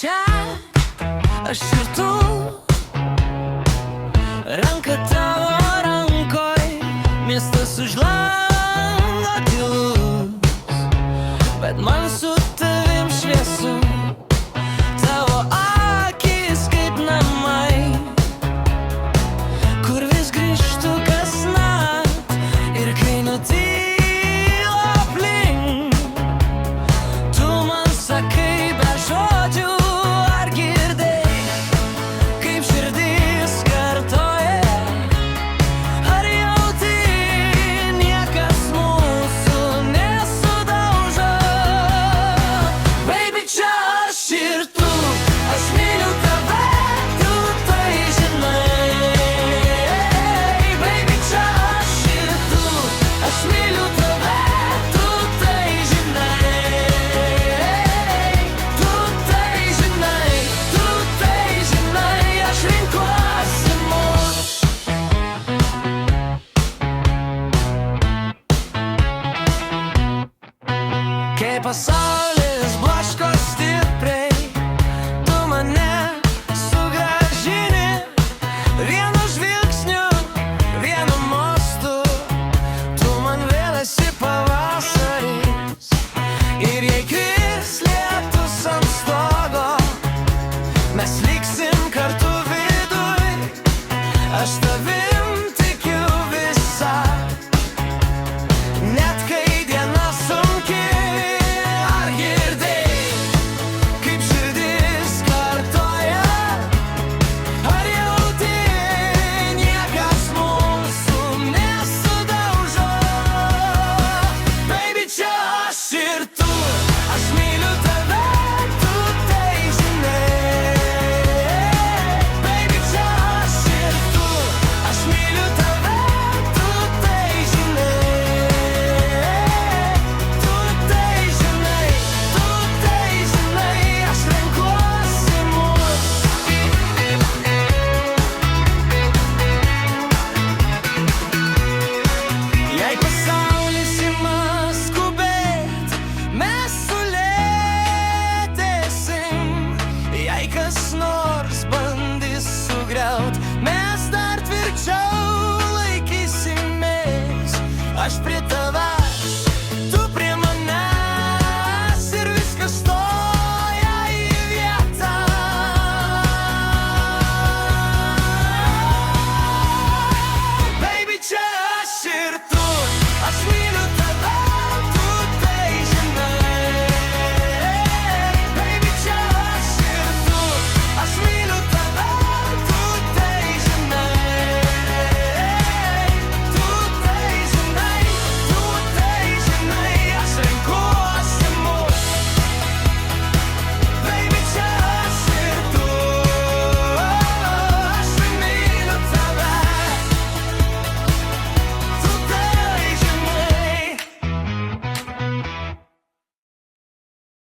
čia, aš ir tu, ranka tavo rankoj, miestas už lango tylus, bet man su tavim šviesu, tavo akis kaip namai, kur vis grįžtu kasnakt ir kai nutyla aplink, tu man sakai be žodžių, ar girdėjai, kaip širdis kartoja, ar jauti, niekas mūsų nesudaužo. Baby, čia aš ir tu, aš myliu tave, tu tai žinai. Baby, čia aš ir tu, aš myliu tave, tu tai žinai. Tu tai žinai, tu tai žinai, aš renkuosi mus. Kai pasaulis blaško stipriai, tu mane sugrąžini vienu žvilgsniu, vienu mostu. Tu man vėl esi pavasaris ir jei kris lietus ant stogo, mes liksim kartu viduj. Aš tavim tikiu visą, net kai diena sunki. Ar girdėjai, kaip širdis kartoja, ar jauti, niekas mūsų nesudaužo. Baby, čia aš ir tu, aš myliu tave, tu tai žinai. Baby, čia aš ir tu, aš myliu tave, tu tai žinai. Tu tai žinai, aš renkuosi mus. Jei pasaulis ima skubėt, mes sulėtėsim. Jei kas nors bandys sugriaut, mes dar tvirčiau laikysimės. Aš prie